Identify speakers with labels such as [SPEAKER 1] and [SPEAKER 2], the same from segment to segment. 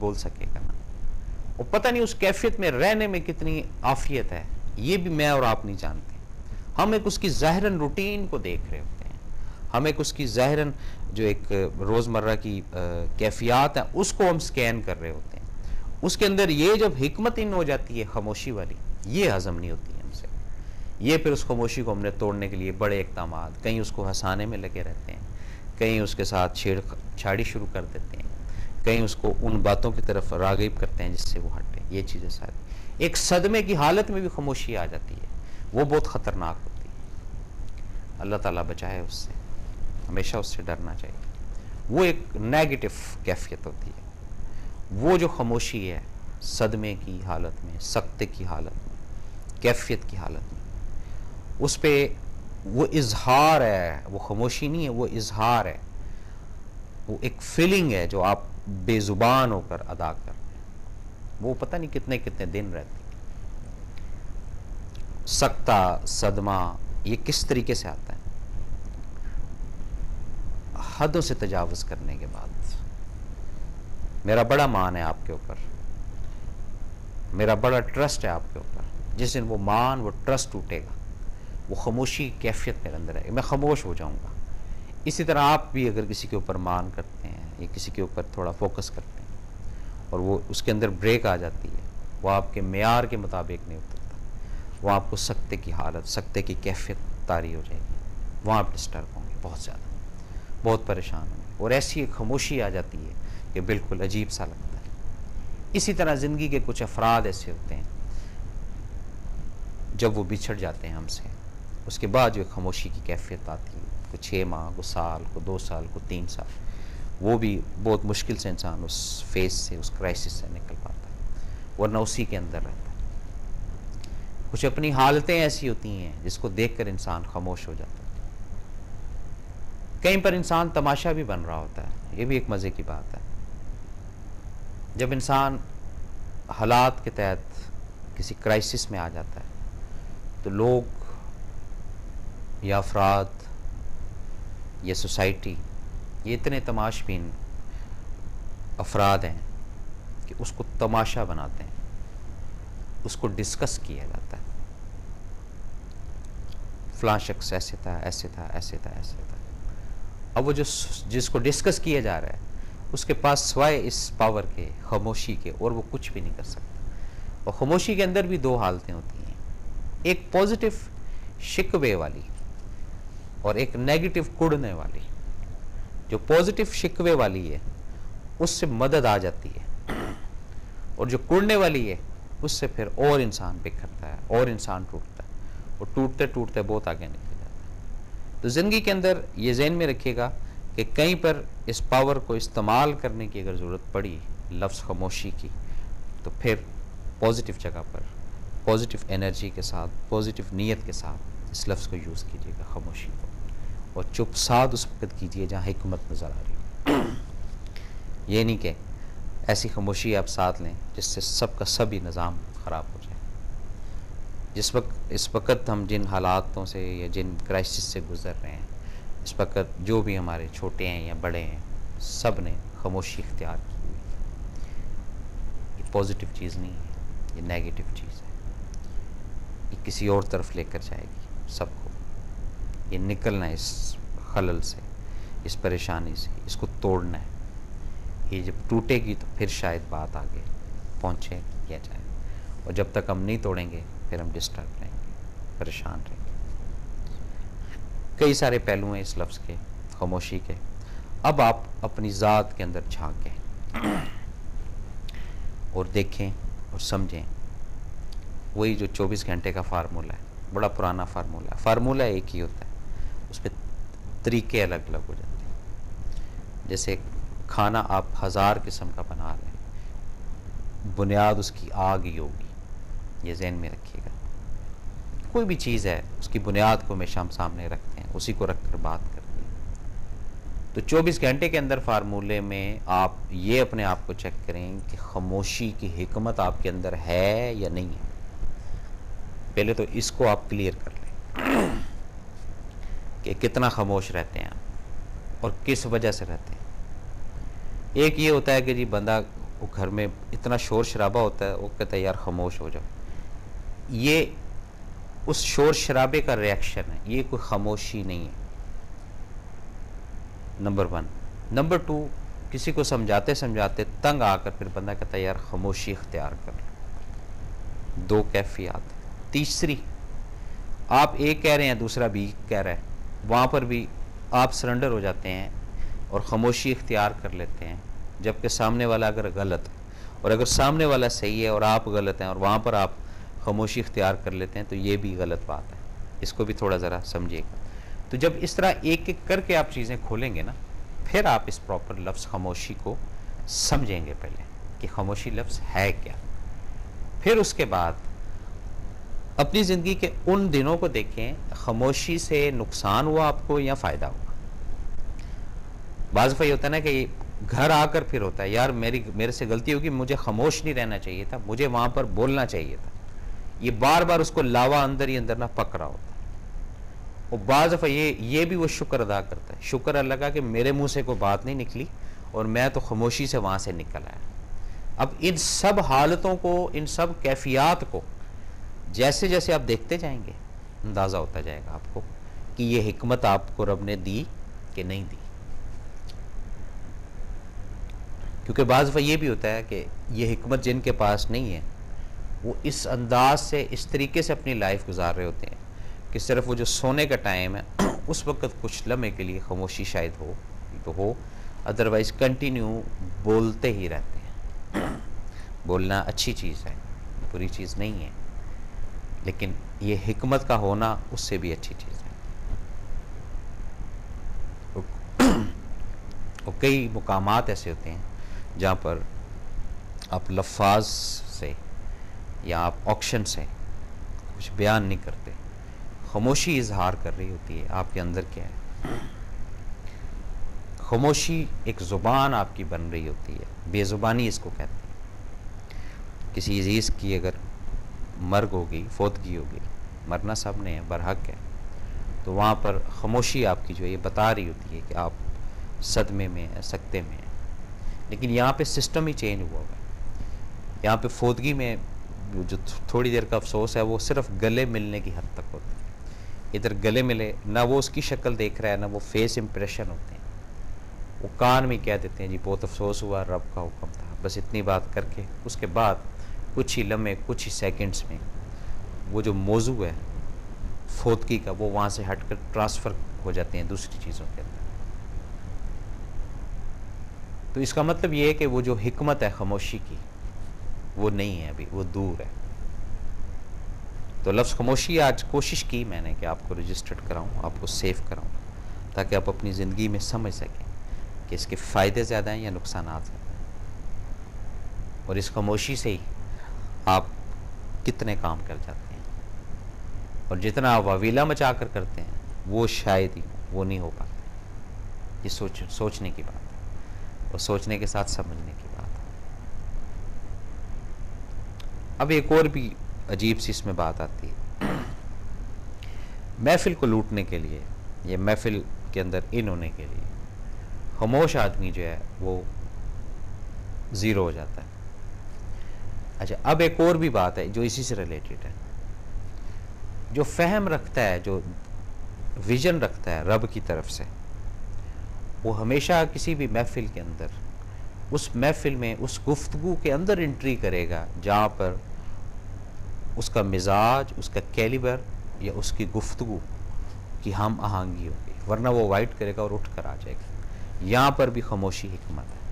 [SPEAKER 1] بول سکے گا نا. اور پتہ نہیں اس کیفیت میں رہنے میں کتنی عافیت ہے، یہ بھی میں اور آپ نہیں جانتے. ہم ایک اس کی ظاہراً روٹین کو دیکھ رہے ہوتے ہیں، ہم ایک اس کی ظاہراً جو ایک روزمرہ کی کیفیات ہیں اس کو ہم سکین کر رہے ہوتے ہیں. اس کے اندر یہ جب حکمت ان ہو جاتی ہے خاموشی والی، یہ ہضم نہیں ہوتی ہے ہم سے. یہ پھر اس خاموشی کو ہم نے توڑنے کے لیے بڑے اقدامات، کہیں اس کو ہنسانے میں لگے رہتے ہیں، کہیں اس کے ساتھ چھیڑ چھاڑی شروع کر دیتے ہیں، کہیں اس کو ان باتوں کی طرف راغب کرتے ہیں جس سے وہ ہٹے. یہ چیزیں ساری ایک صدمے کی حالت میں بھی خاموشی آ جاتی ہے، وہ بہت خطرناک ہوتی ہے. اللہ تعالیٰ بچائے اس سے، ہمیشہ اس سے ڈرنا چاہیے. وہ ایک نیگیٹو کیفیت ہوتی ہے. وہ جو خاموشی ہے صدمے کی حالت میں، سکتے کی حالت میں، کیفیت کی حالت میں، اس پہ وہ اظہار ہے، وہ خاموشی نہیں ہے، وہ اظہار ہے. وہ ایک فیلنگ ہے جو آپ بے زبان ہو کر ادا کر رہے ہیں. وہ پتہ نہیں کتنے کتنے دن رہتی ہے. سکتہ، صدمہ یہ کس طریقے سے آتا ہے؟ حدوں سے تجاوز کرنے کے بعد. میرا بڑا مان ہے آپ کے اوپر، میرا بڑا ٹرسٹ ہے آپ کے اوپر. جس دن وہ مان، وہ ٹرسٹ ٹوٹے گا، وہ خاموشی کیفیت میرے اندر ہے، میں خاموش ہو جاؤں گا. اسی طرح آپ بھی اگر کسی کے اوپر مان کرتے ہیں یا کسی کے اوپر تھوڑا فوکس کرتے ہیں اور وہ اس کے اندر بریک آ جاتی ہے، وہ آپ کے معیار کے مطابق نہیں اترتا، وہ آپ کو سکتے کی حالت، سکتے کی کیفیت طاری ہو جائے گی. وہاں آپ ڈسٹرب ہوں گے، بہت زیادہ، بہت پریشان ہوں گے. اور ایسی ایک خاموشی آ جاتی ہے کہ بالکل عجیب سا لگتا ہے. اسی طرح زندگی کے کچھ افراد ایسے ہوتے ہیں جب وہ بچھڑ جاتے ہیں ہم سے، اس کے بعد جو ایک خاموشی کی کیفیت آتی ہے، کو 6 ماہ، کو سال، کو 2 سال، کو 3 سال، وہ بھی بہت مشکل سے انسان اس فیز سے، اس کرائسس سے نکل پاتا ہے، ورنہ اسی کے اندر رہتا ہے. کچھ اپنی حالتیں ایسی ہوتی ہیں جس کو دیکھ کر انسان خاموش ہو جاتا ہے. کہیں پر انسان تماشا بھی بن رہا ہوتا ہے. یہ بھی ایک مزے کی بات ہے. جب انسان حالات کے تحت کسی کرائسس میں آ جاتا ہے تو لوگ یا افراد یا سوسائٹی، یہ اتنے تماش بین افراد ہیں کہ اس کو تماشا بناتے ہیں، اس کو ڈسکس کیا جاتا ہے. فلاں شخص ایسے تھا، ایسے تھا، ایسے تھا، ایسے تھا. اب وہ جس کو ڈسکس کیا جا رہا ہے اس کے پاس سوائے اس پاور کے، خاموشی کے، اور وہ کچھ بھی نہیں کر سکتا. اور خاموشی کے اندر بھی 2 حالتیں ہوتی ہیں، ایک پازیٹیو شکوے والی اور ایک نیگیٹو کڑنے والی. جو پازیٹیو شکوے والی ہے اس سے مدد آ جاتی ہے، اور جو کڑنے والی ہے اس سے پھر اور انسان بکھرتا ہے، اور انسان ٹوٹتا ہے، اور ٹوٹتے ٹوٹتے بہت آگے نکل جاتا ہے. تو زندگی کے اندر یہ ذہن میں رکھیے گا کہ کہیں پر اس پاور کو استعمال کرنے کی اگر ضرورت پڑی لفظ خاموشی کی، تو پھر پازیٹیو جگہ پر، پازیٹیو انرجی کے ساتھ، پازیٹیو نیت کے ساتھ اس لفظ کو یوز کیجیے گا، خاموشی کو. اور چپ سادھ اس وقت کیجیے جہاں حکمت نظر آ رہی ہو. یہ نہیں کہ ایسی خاموشی آپ ساتھ لیں جس سے سب کا سب ہی نظام خراب ہو جائے. اس وقت ہم جن حالاتوں سے یا جن کرائسس سے گزر رہے ہیں، اس وقت جو بھی ہمارے چھوٹے ہیں یا بڑے ہیں، سب نے خاموشی اختیار کی ہوئی ہے. یہ پازیٹیو چیز نہیں ہے، یہ نیگیٹو چیز ہے. یہ کسی اور طرف لے کر جائے گی سب کو. یہ نکلنا ہے اس خلل سے، اس پریشانی سے، اس کو توڑنا ہے. یہ جب ٹوٹے گی تو پھر شاید بات آگے پہنچے یا جائے. اور جب تک ہم نہیں توڑیں گے پھر ہم ڈسٹرب رہیں گے، پریشان رہیں گے. کئی سارے پہلو ہیں اس لفظ کے، خاموشی کے. اب آپ اپنی ذات کے اندر جھانکیں اور دیکھیں اور سمجھیں. وہی جو 24 گھنٹے کا فارمولہ ہے، بڑا پرانا فارمولہ ہے. فارمولہ ایک ہی ہوتا ہے، اس پہ طریقے الگ الگ ہو جاتے ہیں. جیسے کھانا آپ 1000 قسم کا بنا رہے ہیں، بنیاد اس کی آگ ہی ہوگی. یہ ذہن میں رکھیے گا. کوئی بھی چیز ہے اس کی بنیاد کو ہمیشہ ہم سامنے رکھتے ہیں، اسی کو رکھ کر بات کرتے ہیں. تو 24 گھنٹے کے اندر فارمولے میں آپ یہ اپنے آپ کو چیک کریں کہ خاموشی کی حکمت آپ کے اندر ہے یا نہیں ہے. پہلے تو اس کو آپ کلیئر کر لیں کہ کتنا خاموش رہتے ہیں آپ اور کس وجہ سے رہتے ہیں. ایک یہ ہوتا ہے کہ جی بندہ وہ گھر میں اتنا شور شرابہ ہوتا ہے، وہ کہتا ہے یار خاموش ہو جاؤ. یہ اس شور شرابے کا ریئیکشن ہے، یہ کوئی خاموشی نہیں ہے. نمبر 1. نمبر 2، کسی کو سمجھاتے سمجھاتے تنگ آ کر پھر بندہ کہتا ہے یار خاموشی اختیار کر لو. 2 کیفیات. تیسری، آپ ایک کہہ رہے ہیں دوسرا بھی کہہ رہا ہے، وہاں پر بھی آپ سرنڈر ہو جاتے ہیں اور خاموشی اختیار کر لیتے ہیں، جبکہ سامنے والا اگر غلط ہے، اور اگر سامنے والا صحیح ہے اور آپ غلط ہیں اور وہاں پر آپ خاموشی اختیار کر لیتے ہیں تو یہ بھی غلط بات ہے. اس کو بھی تھوڑا ذرا سمجھیے گا. تو جب اس طرح ایک ایک کر کے آپ چیزیں کھولیں گے نا، پھر آپ اس پراپر لفظ خاموشی کو سمجھیں گے پہلے کہ خاموشی لفظ ہے کیا. پھر اس کے بعد اپنی زندگی کے ان دنوں کو دیکھیں، خاموشی سے نقصان ہوا آپ کو یا فائدہ ہوا. بعض دفعہ یہ ہوتا ہے نا کہ گھر آ کر پھر ہوتا ہے یار میرے سے غلطی ہوگی، مجھے خاموش نہیں رہنا چاہیے تھا، مجھے وہاں پر بولنا چاہیے تھا. یہ بار بار اس کو لاوا اندر ہی اندر نہ پک رہا ہوتا ہے. اور بعض دفعہ یہ بھی وہ شکر ادا کرتا ہے، شکر اللہ کا کہ میرے منہ سے کوئی بات نہیں نکلی اور میں تو خاموشی سے وہاں سے نکل آیا. اب ان سب حالتوں کو، ان سب کیفیات کو جیسے جیسے آپ دیکھتے جائیں گے، اندازہ ہوتا جائے گا آپ کو کہ یہ حکمت آپ کو رب نے دی کہ نہیں دی. کیونکہ بعض دفعہ یہ بھی ہوتا ہے کہ یہ حکمت جن کے پاس نہیں ہے وہ اس انداز سے، اس طریقے سے اپنی لائف گزار رہے ہوتے ہیں کہ صرف وہ جو سونے کا ٹائم ہے اس وقت کچھ لمحے کے لیے خاموشی شاید ہو تو ہو، ادروائز کنٹینیو بولتے ہی رہتے ہیں. بولنا اچھی چیز ہے، بری چیز نہیں ہے، لیکن یہ حکمت کا ہونا اس سے بھی اچھی چیز ہے. اور کئی مقامات ایسے ہوتے ہیں جہاں پر آپ لفاظ سے یا آپ آکشن سے کچھ بیان نہیں کرتے، خاموشی اظہار کر رہی ہوتی ہے آپ کے اندر کیا ہے. خاموشی ایک زبان آپ کی بن رہی ہوتی ہے، بے زبانی اس کو کہتے ہیں. کسی عزیز کی اگر مرگ ہوگی، فوتگی ہوگی، مرنا سب نے ہے، برحق ہے، تو وہاں پر خاموشی آپ کی جو ہے یہ بتا رہی ہوتی ہے کہ آپ صدمے میں ہیں، سکتے میں ہیں. لیکن یہاں پہ سسٹم ہی چینج ہوا ہے. یہاں پہ فوتگی میں جو تھوڑی دیر کا افسوس ہے وہ صرف گلے ملنے کی حد تک ہوتا ہے. ادھر گلے ملے، نہ وہ اس کی شکل دیکھ رہا ہے، نہ وہ فیس امپریشن ہوتے ہیں. وہ کان میں کہہ دیتے ہیں جی بہت افسوس ہوا، رب کا حکم تھا، بس اتنی بات کر کے اس کے بعد کچھ ہی لمحے، کچھ ہی سیکنڈز میں وہ جو موضوع ہے فوتگی کا وہ وہاں سے ہٹ کر ٹرانسفر ہو جاتے ہیں دوسری چیزوں کے اندر. تو اس کا مطلب یہ ہے کہ وہ جو حکمت ہے خاموشی کی وہ نہیں ہے، ابھی وہ دور ہے. تو لفظ خاموشی آج کوشش کی میں نے کہ آپ کو رجسٹرڈ کراؤں، آپ کو سیو کراؤں، تاکہ آپ اپنی زندگی میں سمجھ سکیں کہ اس کے فائدے زیادہ ہیں یا نقصانات زیادہ ہیں، اور اس خاموشی سے ہی آپ کتنے کام کر جاتے ہیں. اور جتنا آپ واویلا مچا کر کرتے ہیں وہ شاید ہی وہ نہیں ہو پاتا. یہ سوچنے کی بات ہے، اور سوچنے کے ساتھ سمجھنے کی بات ہے. اب ایک اور بھی عجیب سی اس میں بات آتی ہے. محفل کو لوٹنے کے لیے، یہ محفل کے اندر ان ہونے کے لیے خاموش آدمی جو ہے وہ زیرو ہو جاتا ہے. اچھا، اب ایک اور بھی بات ہے جو اسی سے ریلیٹڈ ہے. جو فہم رکھتا ہے، جو ویژن رکھتا ہے رب کی طرف سے، وہ ہمیشہ کسی بھی محفل کے اندر، اس محفل میں، اس گفتگو کے اندر انٹری کرے گا جہاں پر اس کا مزاج، اس کا کیلیبر یا اس کی گفتگو کی ہم آہنگی ہوگی، ورنہ وہ وائٹ کرے گا اور اٹھ کر آ جائے گا. یہاں پر بھی خاموشی حکمت ہے.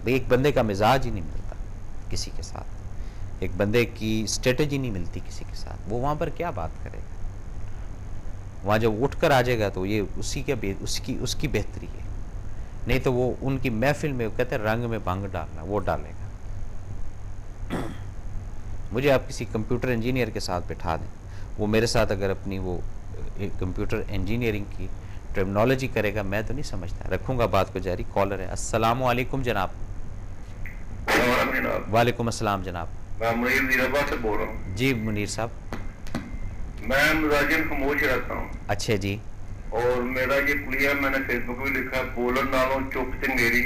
[SPEAKER 1] ایک بندے کا مزاج ہی نہیں ملتا کسی کے ساتھ، ایک بندے کی اسٹریٹجی نہیں ملتی کسی کے ساتھ، وہ وہاں پر کیا بات کرے گا؟ وہاں جب اٹھ کر آ جائے گا تو یہ اس کی بہتری ہے. نہیں تو وہ ان کی محفل میں کہتے ہیں رنگ میں بھنگ ڈالنا، وہ ڈالے گا. مجھے آپ کسی کمپیوٹر انجینئر کے ساتھ بٹھا دیں، وہ میرے ساتھ اگر اپنی وہ کمپیوٹر انجینئرنگ کی ٹرمنالوجی کرے گا میں تو نہیں سمجھتا. رکھوں گا بات کو جاری. کالر ہے. السلام علیکم جناب. وعلیکم السلام جناب.
[SPEAKER 2] میں منیر زیرآباد سے بول رہا ہوں.
[SPEAKER 1] جی منیر صاحب.
[SPEAKER 2] میں مزاجن خاموش رہتا ہوں.
[SPEAKER 1] اچھا جی.
[SPEAKER 2] اور میرا یہ کلیئر، میں نے فیس بک بھی لکھا، بولن نالوں چپ چنگیری،